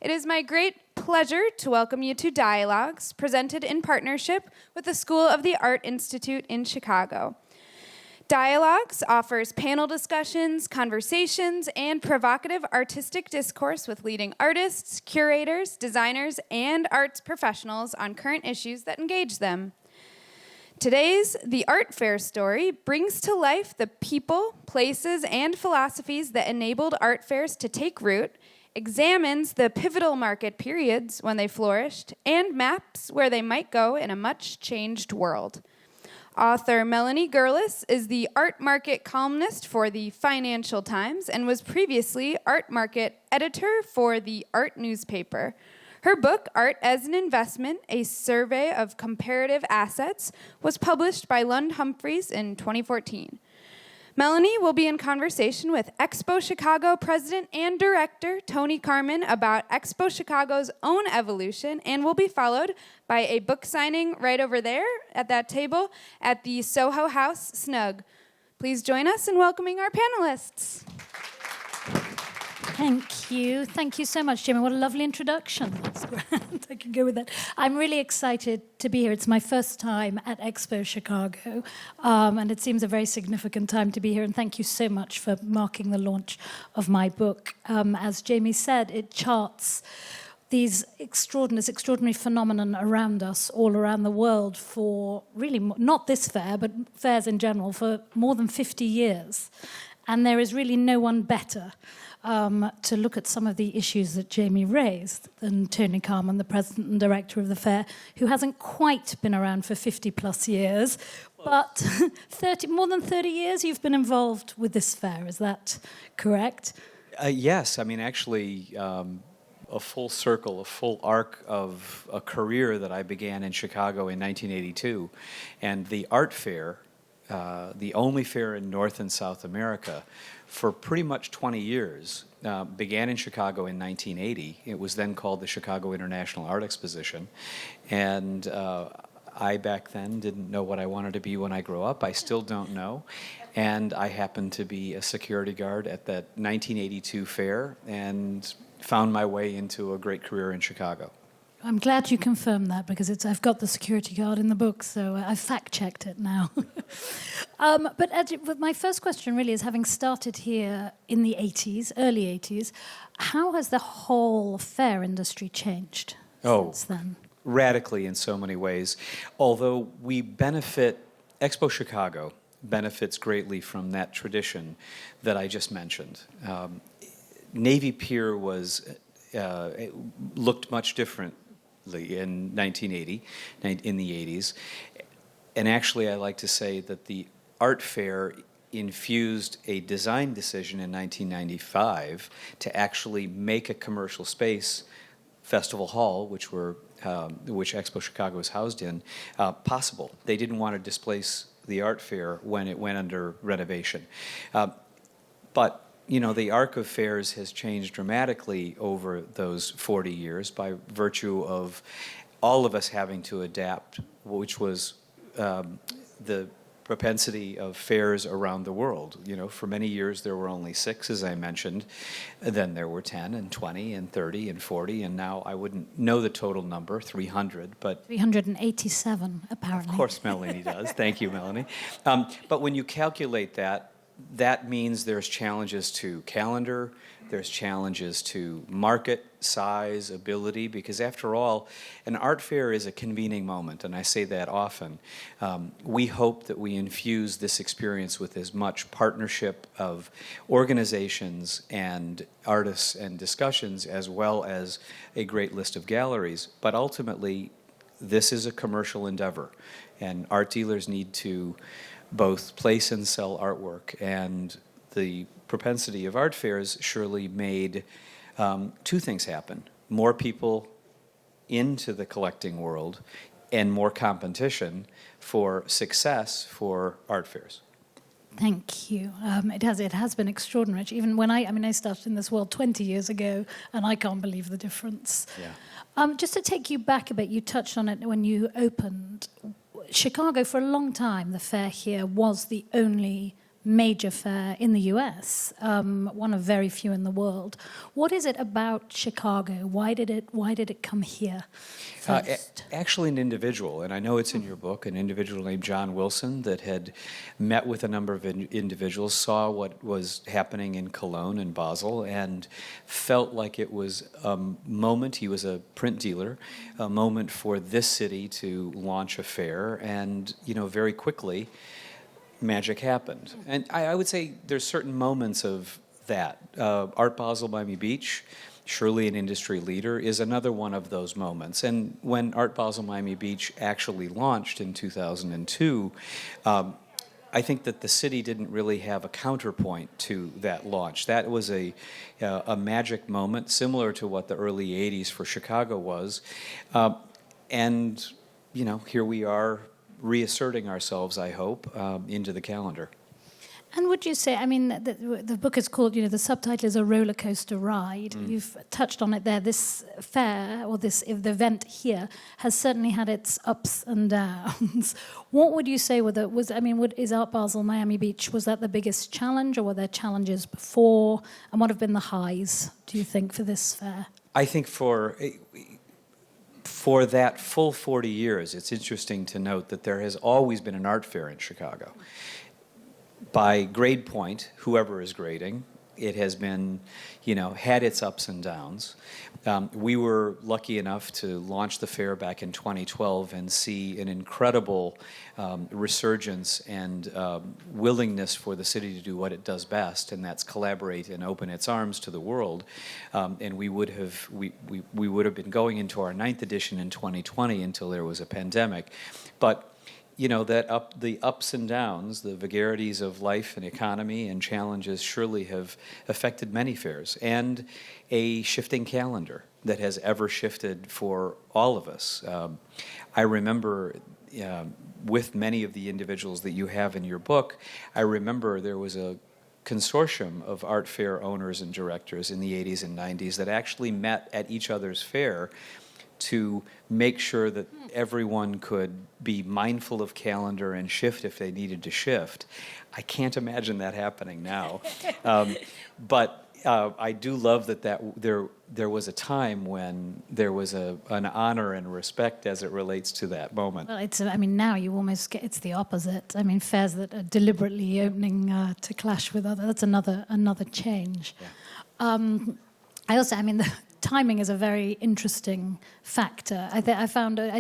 It is my great pleasure to welcome you to Dialogues, presented in partnership with the School of the Art Institute in Chicago. Dialogues offers panel discussions, conversations, and provocative artistic discourse with leading artists, curators, designers, and arts professionals on current issues that engage them. Today's The Art Fair story brings to life the people, places, and philosophies that enabled art fairs to take root, examines the pivotal market periods when they flourished, and maps where they might go in a much-changed world. Author Melanie Gerlis is the art market columnist for the Financial Times and was previously art market editor for the Art newspaper. Her book, Art as an Investment, A Survey of Comparative Assets, was published by Lund Humphreys in 2014. Melanie will be in conversation with EXPO Chicago president and director Tony Karman about EXPO Chicago's own evolution, and will be followed by a book signing right over there at that table at the Soho House Snug. Please join us in welcoming our panelists. Thank you. Thank you so much, Jimmy. What a lovely introduction. That's grand. I can go with that. I'm really excited to be here. It's my first time at EXPO Chicago, and it seems a very significant time to be here. And thank you so much for marking the launch of my book. As Jamie said, it charts these extraordinary phenomenon around us, all around the world, for really not this fair, but fairs in general, for more than 50 years. And there is really no one better to look at some of the issues that Jamie raised than Tony Karman, the president and director of the fair, who hasn't quite been around for 50 plus years, but more than 30 years you've been involved with this fair. Is that correct? Yes. I mean, actually, a full circle, a full arc of a career that I began in Chicago in 1982. And the art fair, the only fair in North and South America, for pretty much 20 years, began in Chicago in 1980. It was then called the Chicago International Art Exposition. And I, back then, didn't know what I wanted to be when I grow up. I still don't know. And I happened to be a security guard at that 1982 fair and found my way into a great career in Chicago. I'm glad you confirmed that, because I've got the security guard in the book, so I've fact-checked it now. But my first question really is, having started here in the 80s, early 80s, how has the whole fair industry changed since then? Radically in so many ways. Although we benefit, EXPO Chicago benefits greatly from that tradition that I just mentioned. Navy Pier looked much different in 1980, in the 80s. And actually, I like to say that the art fair infused a design decision in 1995 to actually make a commercial space, Festival Hall, which EXPO Chicago is housed in, possible. They didn't want to displace the art fair when it went under renovation. But you know, the arc of fairs has changed dramatically over those 40 years by virtue of all of us having to adapt, which was the propensity of fairs around the world. You know, for many years there were only 6, as I mentioned. Then there were 10 and 20 and 30 and 40, and now I wouldn't know the total number, 300, but 387, apparently. Of course, Melanie does. Thank you, Melanie. But when you calculate that, that means there's challenges to calendar, there's challenges to market, size, ability, because after all, an art fair is a convening moment, and I say that often. We hope that we infuse this experience with as much partnership of organizations and artists and discussions, as well as a great list of galleries, but ultimately, this is a commercial endeavor, and art dealers need to both place and sell artwork, and the propensity of art fairs surely made 2 things happen. More people into the collecting world and more competition for success for art fairs. Thank you. It has been extraordinary. Even when I started in this world 20 years ago, and I can't believe the difference. Yeah. Just to take you back a bit, you touched on it when you opened. Chicago, for a long time, the fair here was the only major fair in the US, one of very few in the world. What is it about Chicago? Why did it come here first? Actually, an individual, and I know it's in your book, an individual named John Wilson that had met with a number of individuals, saw what was happening in Cologne and Basel, and felt like it was a moment. He was a print dealer, a moment for this city to launch a fair, and very quickly, magic happened. And I would say there's certain moments of that. Art Basel Miami Beach, surely an industry leader, is another one of those moments. And when Art Basel Miami Beach actually launched in 2002, I think that the city didn't really have a counterpoint to that launch. That was a magic moment, similar to what the early 80s for Chicago was. And, here we are reasserting ourselves, I hope, into the calendar. And would you say, the book is called, the subtitle is A Roller Coaster Ride. You've touched on it there. This fair, or the event here, has certainly had its ups and downs. What would you say is Art Basel Miami Beach, was that the biggest challenge, or were there challenges before? And what have been the highs, do you think, for this fair? I think for that full 40 years, it's interesting to note that there has always been an art fair in Chicago. By grade point, whoever is grading, it has been, had its ups and downs. We were lucky enough to launch the fair back in 2012 and see an incredible resurgence and willingness for the city to do what it does best, and that's collaborate and open its arms to the world. And we would have been going into our 9th edition in 2020 until there was a pandemic. But the ups and downs, the vagaries of life and economy and challenges surely have affected many fairs, and a shifting calendar that has ever shifted for all of us. I remember with many of the individuals that you have in your book, I remember there was a consortium of art fair owners and directors in the 80s and 90s that actually met at each other's fair to make sure that everyone could be mindful of calendar and shift if they needed to shift. I can't imagine that happening now. But I do love that there was a time when there was an honor and respect as it relates to that moment. Well, now you almost get, it's the opposite. Fairs that are deliberately opening to clash with other, that's another change. Yeah. The timing is a very interesting factor. I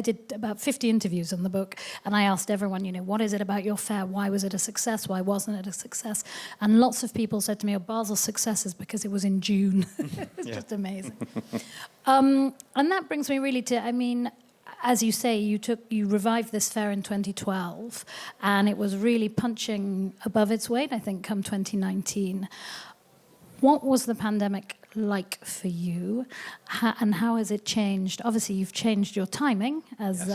did about 50 interviews on the book, and I asked everyone, what is it about your fair? Why was it a success? Why wasn't it a success? And lots of people said to me, Basel's success is because it was in June. It's just amazing. And that brings me really to, as you say, you revived this fair in 2012, and it was really punching above its weight, I think, come 2019. What was the pandemic like for you, and how has it changed? Obviously, you've changed your timing as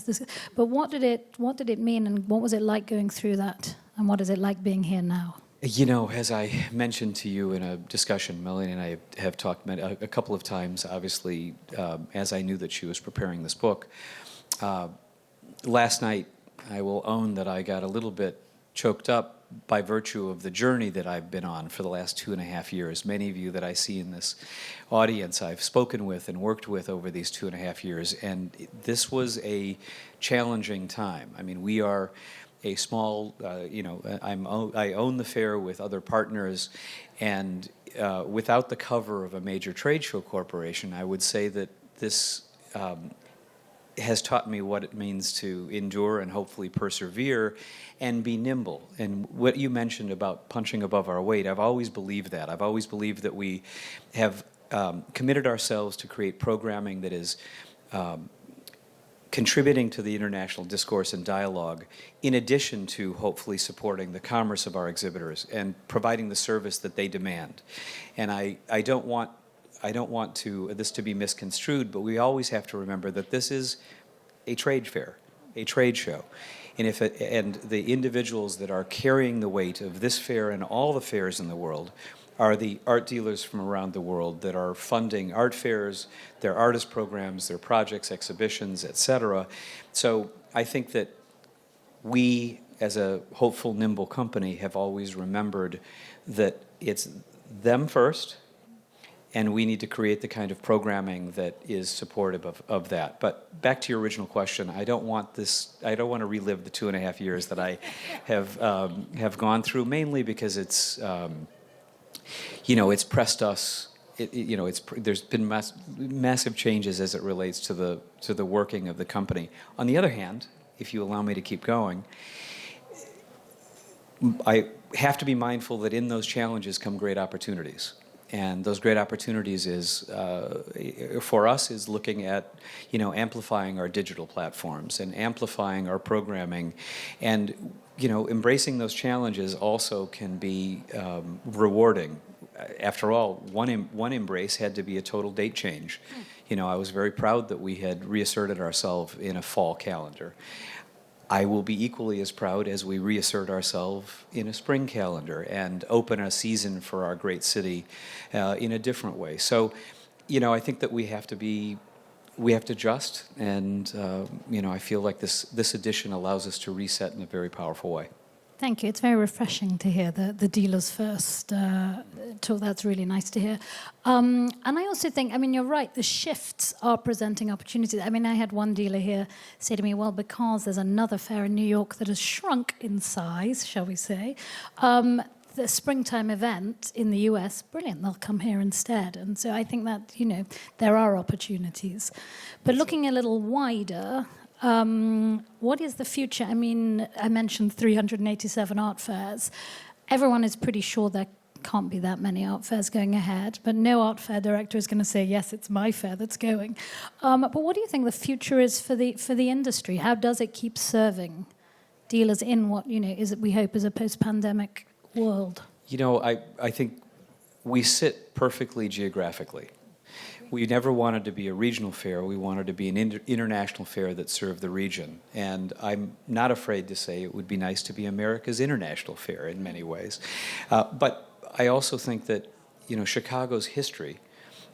this. But what did it mean, and what was it like going through that, and what is it like being here now? As I mentioned to you in a discussion, Melanie and I have talked a couple of times, obviously, as I knew that she was preparing this book. Last night, I will own that I got a little bit choked up by virtue of the journey that I've been on for the last 2.5 years. Many of you that I see in this audience I've spoken with and worked with over these 2.5 years, and this was a challenging time. We are a small, I own the fair with other partners, and without the cover of a major trade show corporation, I would say that this has taught me what it means to endure and hopefully persevere and be nimble. And what you mentioned about punching above our weight, I've always believed that. I've always believed that we have committed ourselves to create programming that is contributing to the international discourse and dialogue, in addition to hopefully supporting the commerce of our exhibitors and providing the service that they demand. And I don't want this to be misconstrued, but we always have to remember that this is a trade fair, a trade show. And the individuals that are carrying the weight of this fair and all the fairs in the world are the art dealers from around the world that are funding art fairs, their artist programs, their projects, exhibitions, etc. So I think that we as a hopeful, nimble company, have always remembered that it's them first, and we need to create the kind of programming that is supportive of that. But back to your original question, I don't want to relive the 2.5 years that I have gone through, mainly because it's, it's pressed us. There's been massive changes as it relates to the working of the company. On the other hand, if you allow me to keep going, I have to be mindful that in those challenges come great opportunities. And those great opportunities for us is looking at, amplifying our digital platforms and amplifying our programming, and, embracing those challenges also can be rewarding. After all, one embrace had to be a total date change. I was very proud that we had reasserted ourselves in a fall calendar. I will be equally as proud as we reassert ourselves in a spring calendar and open a season for our great city in a different way. So, I think that we have to adjust, and I feel like this edition allows us to reset in a very powerful way. Thank you. It's very refreshing to hear the dealers first talk. That's really nice to hear. And I also think, you're right, the shifts are presenting opportunities. I had one dealer here say to me, well, because there's another fair in New York that has shrunk in size, shall we say, the springtime event in the US, brilliant, they'll come here instead. And so I think that, there are opportunities. But looking a little wider, what is the future? I mentioned 387 art fairs. Everyone is pretty sure there can't be that many art fairs going ahead, but no art fair director is going to say, yes, it's my fair that's going. But what do you think the future is for the industry? How does it keep serving dealers in what, we hope is a post-pandemic world? I think we sit perfectly geographically. We never wanted to be a regional fair. We wanted to be an international fair that served the region. And I'm not afraid to say it would be nice to be America's international fair in many ways. But I also think that, Chicago's history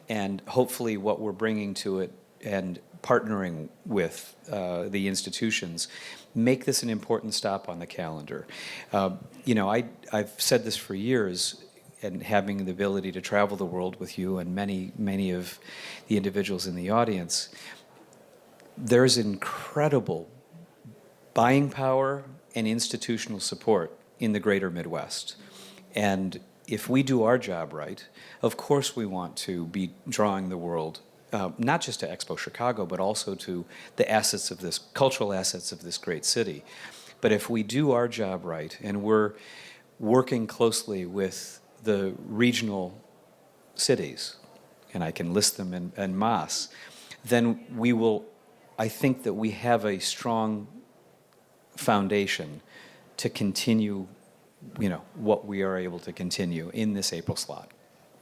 and hopefully what we're bringing to it and partnering with the institutions make this an important stop on the calendar. I've said this for years, and having the ability to travel the world with you and many of the individuals in the audience, there's incredible buying power and institutional support in the greater Midwest. And if we do our job right, of course we want to be drawing the world, not just to EXPO Chicago, but also to the assets of this, cultural assets of this great city. But if we do our job right, and we're working closely with the regional cities, and I can list them en masse, then I think that we have a strong foundation to continue, what we are able to continue in this April slot.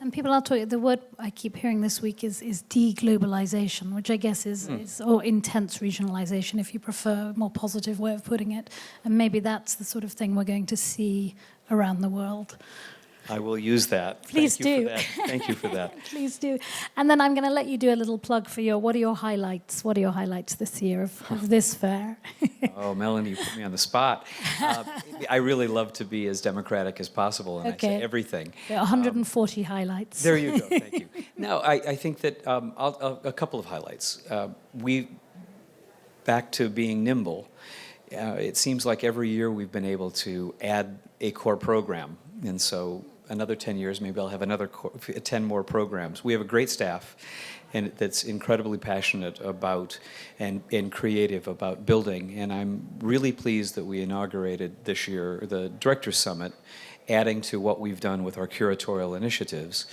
And people are talking, the word I keep hearing this week is deglobalization, which I guess is or intense regionalization, if you prefer a more positive way of putting it. And maybe that's the sort of thing we're going to see around the world. I will use that. Please do. Thank you for that. Please do. And then I'm going to let you do a little plug for what are your highlights? What are your highlights this year of this fair? Oh, Melanie, you put me on the spot. I really love to be as democratic as possible, and okay. I say everything. There are 140 highlights. There you go. Thank you. No, I think that a couple of highlights. Back to being nimble. It seems like every year we've been able to add a core program, and so another 10 years, maybe I'll have another 10 more programs. We have a great staff and that's incredibly passionate about and creative about building, and I'm really pleased that we inaugurated this year the Directors Summit, adding to what we've done with our curatorial initiatives,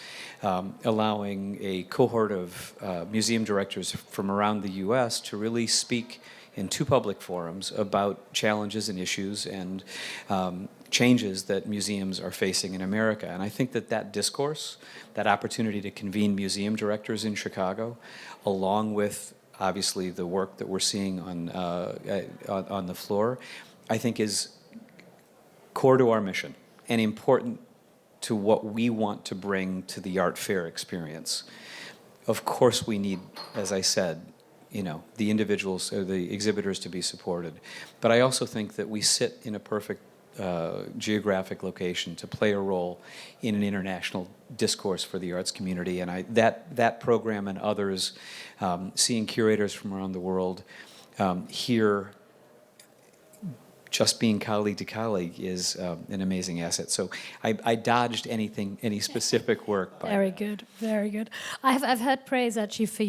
allowing a cohort of museum directors from around the U.S. to really speak in 2 public forums about challenges and issues and changes that museums are facing in America. And I think that discourse, that opportunity to convene museum directors in Chicago, along with obviously the work that we're seeing on the floor, I think is core to our mission and important to what we want to bring to the art fair experience. Of course we need, as I said, the individuals or the exhibitors to be supported. But I also think that we sit in a perfect geographic location to play a role in an international discourse for the arts community. And that program and others, seeing curators from around the world here, just being colleague to colleague is an amazing asset. So I dodged any specific work. Very good, very good. I've heard praise actually for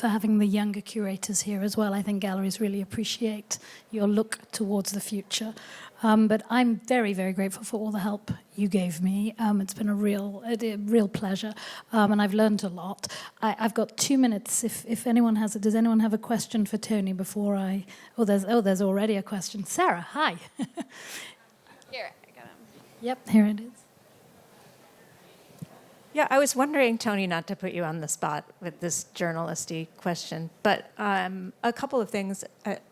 having the younger curators here as well. I think galleries really appreciate your look towards the future. But I'm very, very grateful for all the help you gave me. It's been a real pleasure, and I've learned a lot. I've got 2 minutes. If anyone has it, does anyone have a question for Tony before I? There's already a question. Sarah, hi. Here, I got him. Yep, here it is. Yeah, I was wondering, Tony, not to put you on the spot with this journalisty question, but a couple of things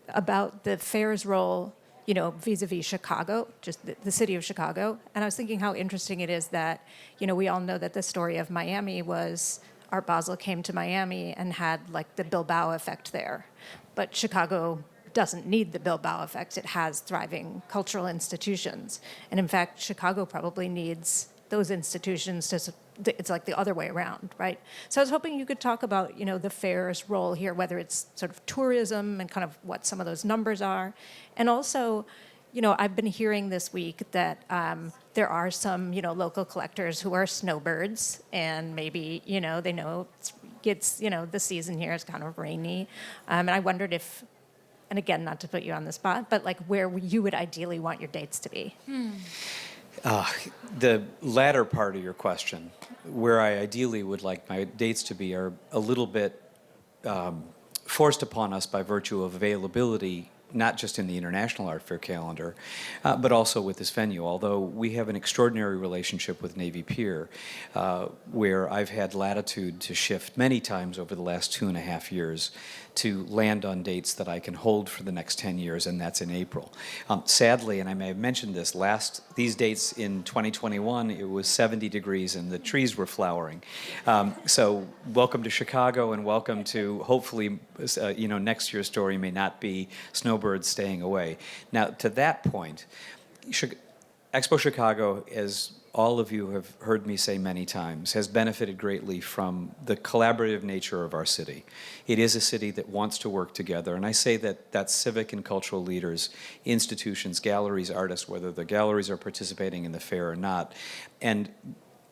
about the fair's role, vis-a-vis Chicago, just the city of Chicago. And I was thinking how interesting it is that, we all know that the story of Miami was Art Basel came to Miami and had like the Bilbao effect there. But Chicago doesn't need the Bilbao effect. It has thriving cultural institutions. And in fact, Chicago probably needs those institutions to, it's like the other way around, right? So I was hoping you could talk about, the fair's role here, whether it's sort of tourism and kind of what some of those numbers are. And also, I've been hearing this week that there are some, local collectors who are snowbirds, and maybe, they know it's the season here is kind of rainy. And I wondered if, and again, not to put you on the spot, but like where you would ideally want your dates to be. The latter part of your question, where I ideally would like my dates to be, are a little bit forced upon us by virtue of availability, not just in the International Art Fair calendar, but also with this venue. Although we have an extraordinary relationship with Navy Pier, where I've had latitude to shift many times over the last 2.5 years to land on dates that I can hold for the next 10 years, and that's in April. Sadly, and I may have mentioned this, these dates in 2021, it was 70 degrees and the trees were flowering. So welcome to Chicago, and welcome to, hopefully, next year's story may not be snowbirds staying away. Now, to that point, Expo Chicago, as all of you have heard me say many times, has benefited greatly from the collaborative nature of our city. It is a city that wants to work together, and I say that that's civic and cultural leaders, institutions, galleries, artists, whether the galleries are participating in the fair or not. And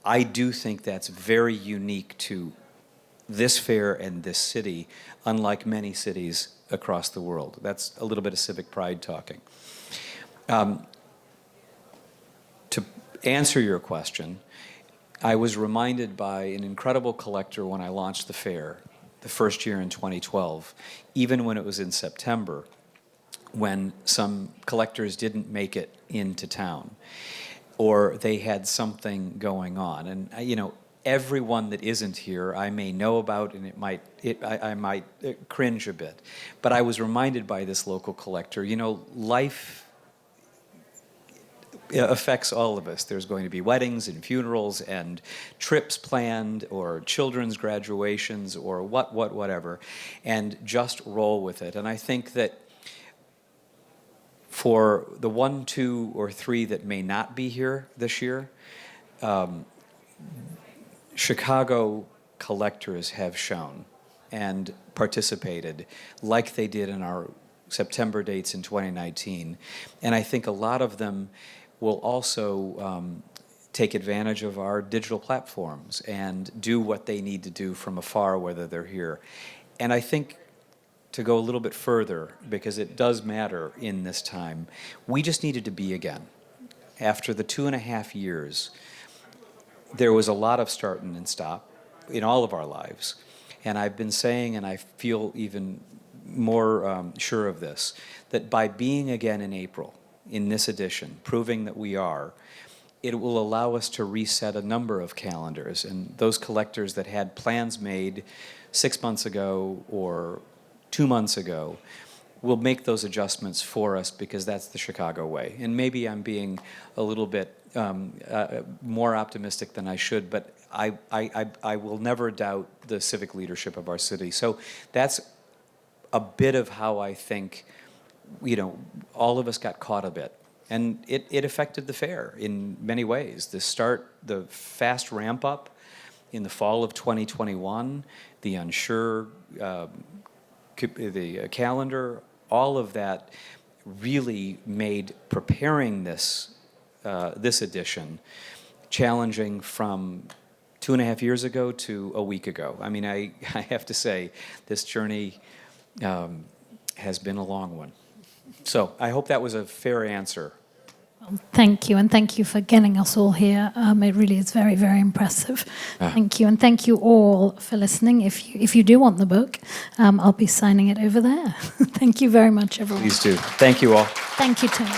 I do think that's very unique to this fair and this city, unlike many cities across the world. That's a little bit of civic pride talking. To answer your question, I was reminded by an incredible collector when I launched the fair, the first year in 2012, even when it was in September, when some collectors didn't make it into town, or they had something going on. And, everyone that isn't here I may know about, and I might cringe a bit. But I was reminded by this local collector, life affects all of us. There's going to be weddings and funerals and trips planned, or children's graduations, or whatever, and just roll with it. And I think that for the 1, 2, or 3 that may not be here this year, Chicago collectors have shown and participated like they did in our September dates in 2019. And I think a lot of them will also take advantage of our digital platforms and do what they need to do from afar, whether they're here. And I think, to go a little bit further, because it does matter in this time, we just needed to be again. After the 2.5 years, there was a lot of starting and stop in all of our lives. And I've been saying, and I feel even more sure of this, that by being again in April, in this edition, proving that we are, it will allow us to reset a number of calendars. And those collectors that had plans made 6 months ago or 2 months ago will make those adjustments for us, because that's the Chicago way. And maybe I'm being a little bit more optimistic than I should, but I will never doubt the civic leadership of our city. So that's a bit of how I think, all of us got caught a bit. And it affected the fair in many ways. The fast ramp up in the fall of 2021, the unsure, the calendar, all of that really made preparing this edition challenging from 2.5 years ago to a week ago. I mean, I have to say, this journey has been a long one. So I hope that was a fair answer. Thank you, and thank you for getting us all here. It really is very, very impressive. Thank you, and thank you all for listening. If you do want the book, I'll be signing it over there. Thank you very much, everyone. Please do. Thank you all. Thank you, Tony.